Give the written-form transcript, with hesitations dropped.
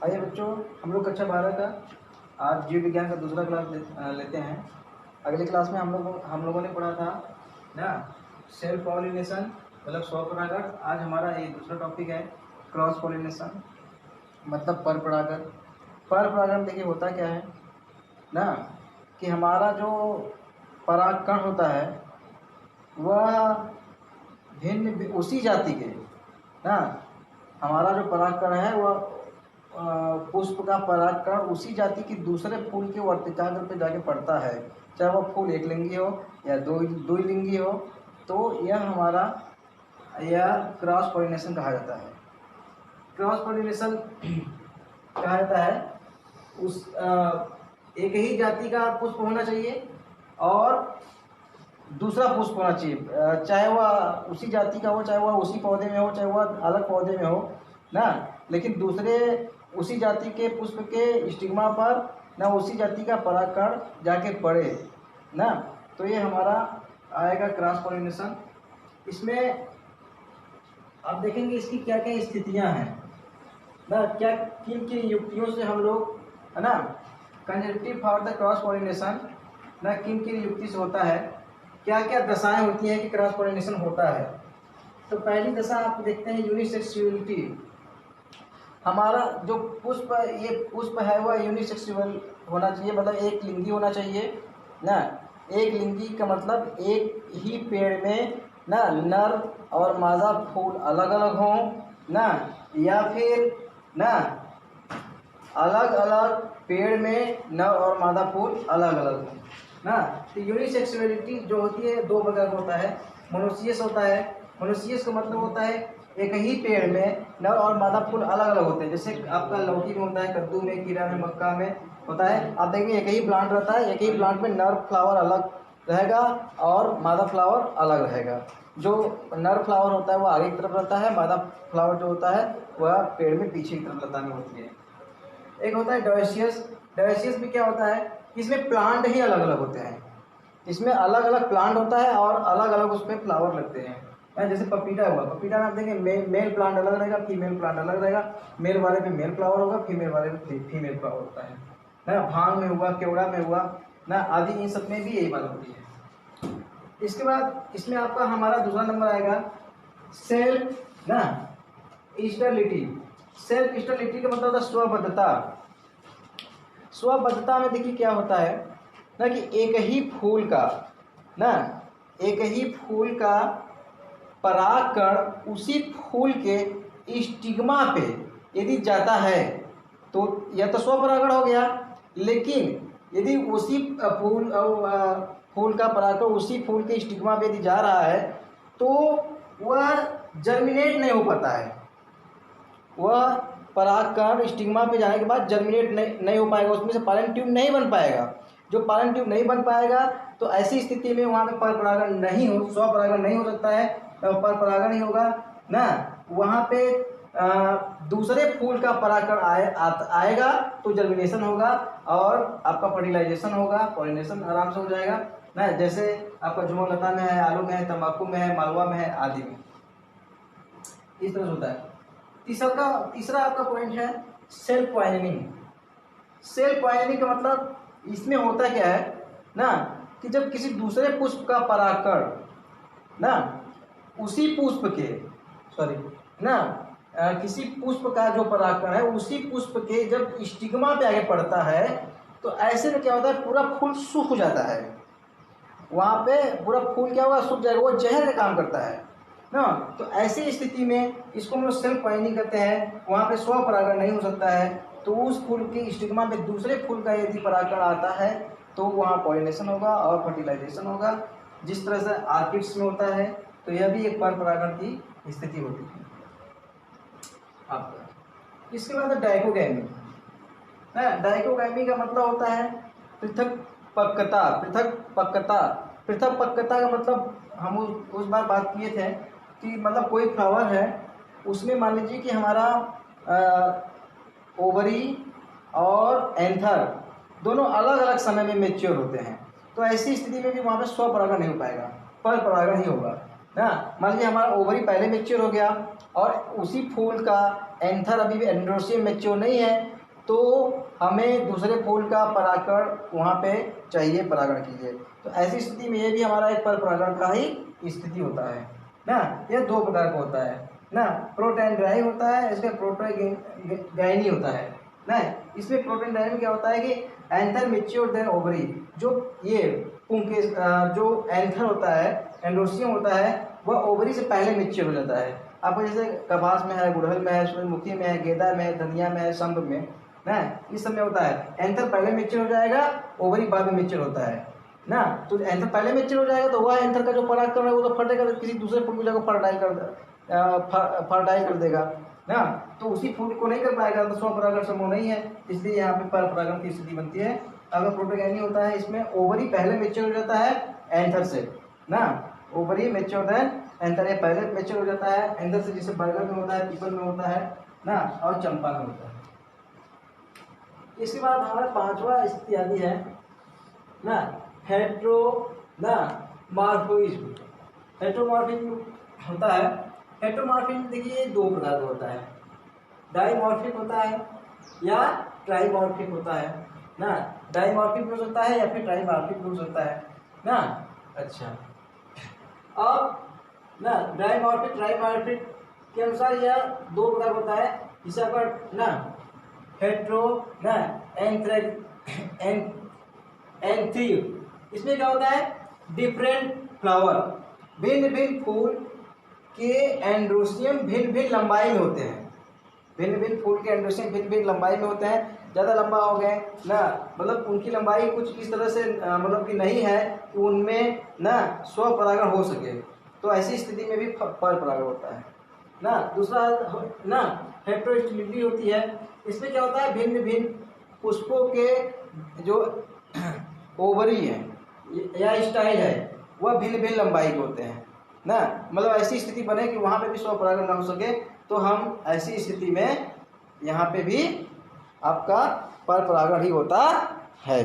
आइए बच्चों, हम लोग कक्षा 12 का आज जीव विज्ञान का दूसरा क्लास लेते हैं। अगली क्लास में हम लोगों ने पढ़ा था ना सेल्फ पॉलिनेशन मतलब स्वपरागण। आज हमारा ये दूसरा टॉपिक है क्रॉस पॉलिनेशन मतलब पर परागण। पर परागण देखिए होता क्या है ना कि हमारा जो परागकण होता है वह भिन्न उसी जाति के ना हमारा जो परागकण है वह पुष्प का परागकण उसी जाति की दूसरे फूल के वर्तिकाग्र पे जाके पड़ता है, चाहे वह फूल एक लिंगी हो या दो लिंगी हो। तो यह क्रॉस पॉलिनेशन कहा जाता है। क्रॉस पॉलिनेशन कहा जाता है उस एक ही जाति का पुष्प होना चाहिए और दूसरा पुष्प होना चाहिए, चाहे वह उसी जाति का हो, चाहे वह उसी पौधे में हो, चाहे वह अलग पौधे में हो ना, लेकिन दूसरे उसी जाति के पुष्प के स्टिग्मा पर ना उसी जाति का परागकण जाके पड़े ना। तो ये हमारा आएगा क्रॉस पॉलिनेशन। इसमें आप देखेंगे इसकी क्या क्या स्थितियां हैं ना, क्या किन किन युक्तियों से हम लोग है ना conjunctive for the cross pollination ना किन किन युक्ति से होता है, क्या क्या दशाएं होती हैं कि क्रॉस पॉलिनेशन होता है। तो पहली दशा आप देखते हैं यूनिसेक्सुअलिटी। हमारा जो ये पुष्प है वह यूनिसेक्सुअल होना चाहिए, मतलब एक लिंगी होना चाहिए ना। एक लिंगी का मतलब एक ही पेड़ में ना नर और मादा फूल अलग अलग हों ना, या फिर ना अलग अलग पेड़ में नर और मादा फूल अलग अलग हों ना। तो यूनिसेक्सुअलिटी जो होती है दो प्रकार का होता है। मोनोसियस होता है। मोनोसियस का मतलब होता है एक ही पेड़ में नर और मादा फूल अलग अलग होते हैं, जैसे आपका लौकी में होता है, कद्दू में, खीरा में, मक्का में होता है। आप देखेंगे एक ही प्लांट रहता है, एक ही प्लांट में नर फ्लावर अलग रहेगा और मादा फ्लावर अलग रहेगा। जो नर फ्लावर होता है वह आगे की तरफ रहता है, मादा फ्लावर जो होता है वह पेड़ में पीछे की तरफ लता में होती है। एक होता है डॉयसियस। डॉयसियस में क्या होता है, इसमें प्लांट ही अलग अलग होते हैं, इसमें अलग अलग प्लांट होता है और अलग अलग उसमें फ्लावर लगते हैं। जैसे पपीता हुआ, पपीता में आप देखेंगे मेल प्लांट अलग रहेगा, फीमेल प्लांट अलग रहेगा। मेल वाले पे मेल फ्लावर होगा, फीमेल वाले पे फीमेल फ्लावर होता है ना। भांग में हुआ, केवड़ा में हुआ ना, आदि इन सब में भी यही बात होती है। इसके बाद इसमें आपका हमारा दूसरा नंबर आएगा सेल्फ ना स्टेरिलिटी। सेल्फ स्टेरिलिटी का मतलब होता है स्वबद्धता। स्वबद्धता में देखिए क्या होता है ना कि एक ही फूल का परागकण उसी फूल के स्टिग्मा पे यदि जाता है तो यह तो स्वपरागण हो गया, लेकिन यदि उसी फूल का परागकण उसी फूल के स्टिग्मा पे यदि जा रहा है तो वह जर्मिनेट नहीं हो पाता है। वह परागकण स्टिग्मा पे जाने के बाद जर्मिनेट नहीं हो पाएगा, उसमें से पॉलन ट्यूब नहीं बन पाएगा। जो पॉलन ट्यूब नहीं बन पाएगा तो ऐसी स्थिति में वहाँ पे पर परागण नहीं हो, स्वपरागण नहीं हो सकता है, पर परागण ही होगा ना। वहाँ पे दूसरे फूल का परागकण आएगा तो जर्मिनेशन होगा और आपका फर्टिलाइजेशन होगा, पॉलिनेशन आराम से हो जाएगा ना। जैसे आपका झुमर लता में है, आलू में है, तंबाकू में है, मालवा में है, आदि में इस तरह से होता है। तीसरा आपका पॉइंट है सेल्फ पॉइजनिंग। सेल्फ पॉइजनिंग का मतलब इसमें होता क्या है ना कि जब किसी दूसरे पुष्प का परागकण ना उसी पुष्प के किसी पुष्प का जो परागकण है उसी पुष्प के जब स्टिग्मा पे आगे पड़ता है तो ऐसे में क्या होता है, पूरा फूल सूख जाता है। वहाँ पे पूरा फूल क्या होगा, सूख जाएगा, वो जहर का काम करता है ना। तो ऐसी स्थिति में इसको हम लोग सेल्फ पॉइजनिंग करते हैं। वहाँ पे स्वपरागण नहीं हो सकता है तो उस फूल के स्टिग्मा पे दूसरे फूल का यदि परागकण आता है तो वहाँ पॉलिनेशन होगा और फर्टिलाइजेशन होगा, जिस तरह से आर्किड्स में होता है। तो यह भी एक पर परागण की स्थिति होती है आपका। इसके बाद डाइकोगैमी। डाइकोगैमी का मतलब होता है पृथक पक्कता का मतलब हम उस बार बात किए थे कि मतलब कोई फ्लावर है उसमें मान लीजिए कि हमारा ओवरी और एंथर दोनों अलग अलग समय में मेच्योर होते हैं, तो ऐसी स्थिति में भी वहाँ पे स्वपरागण नहीं हो पाएगा, पर परागण ही होगा ना। मान लीजिए हमारा ओवरी पहले मेच्योर हो गया और उसी फूल का एंथर अभी भी एंड्रोसियम मैच्योर नहीं है, तो हमें दूसरे फूल का परागण वहाँ पे चाहिए, परागण कीजिए। तो ऐसी स्थिति में ये भी हमारा एक पर परागण का ही स्थिति होता है ना। ये दो प्रकार का होता है ना, प्रोटेंड्राइव होता है, इसमें प्रोटोगाइनी होता है ना। इसमें प्रोटेंड्राइव में क्या होता है कि एंथर मैच्योर देन ओवरी, जो ये पुंके जो एंथर होता है, एंड्रोसियम होता है, वह ओवरी से पहले मैच्योर हो जाता है। आपको जैसे कपास में है, गुड़हल में है, सूरजमुखी में है, गेंदा में है, धनिया में है, शंख में ना, इस सब में होता है एंथर पहले मैच्योर हो जाएगा, ओवरी बाद में मैच्योर होता है ना। तो एंथर पहले मैच्योर हो जाएगा तो वह एंथर का जो परागकण है वो तो फटेगा, किसी दूसरे फूल को जाकर फर्टाइल कर देगा ना, तो उसी फूल को नहीं कर पाएगा, तो स्वपरागण संभव नहीं है, इसलिए यहाँ पे पर परागण की स्थिति बनती है। अगर प्रोटोगैनी होता है, इसमें ओवरी पहले मैच्योर हो जाता है एंथर से ना, ओवरी मैच्योर देन एंथर, ये पहले मैच्योर हो जाता है एंथर से, जिसे बरगद में होता है, पीपल में होता है ना, और चंपा में होता है। इसके बाद हमारा पांचवा स्थिति आदि है ना, हेट्रो ना मॉर्फिज्म। हेट्रोमॉर्फिज्म होता है, हेट्रोमॉर्फिज्म देखिए दो प्रकार का होता है, डाइमॉर्फिक होता है या ट्राइमॉर्फिक होता है ना। डाइमॉर्फिक भी हो सकता है या फिर ट्राइमॉर्फिक भी हो सकता है ना। अच्छा, अब ना डाइमॉर्फिक ट्राइमॉर्फिक के अनुसार यह दो प्रकार होता है, जिसे अपन ना हेट्रो ना एंथ्रीव, इसमें क्या होता है, डिफरेंट फ्लावर, भिन्न भिन्न फूल के एंड्रोसियम भिन्न भिन्न लंबाई में होते हैं, भिन्न भिन्न फूल के एंड्रोसियम भिन्न भिन्न लंबाई में होते हैं। ज़्यादा लंबा हो गए ना, मतलब उनकी लंबाई कुछ इस तरह से मतलब कि नहीं है कि उनमें ना स्वपरागण हो सके, तो ऐसी स्थिति में भी पर परागण होता है ना। दूसरा ना हेट्रोस्टिलिटी होती है, इसमें क्या होता है, भिन्न भिन्न पुष्पों के जो ओवरी है या स्टाइल है वह भिन्न भिन्न लंबाई के होते हैं ना। मतलब ऐसी स्थिति बने कि वहाँ पे भी स्वपरागण ना हो सके, तो हम ऐसी स्थिति में यहाँ पे भी आपका पर परागण ही होता है।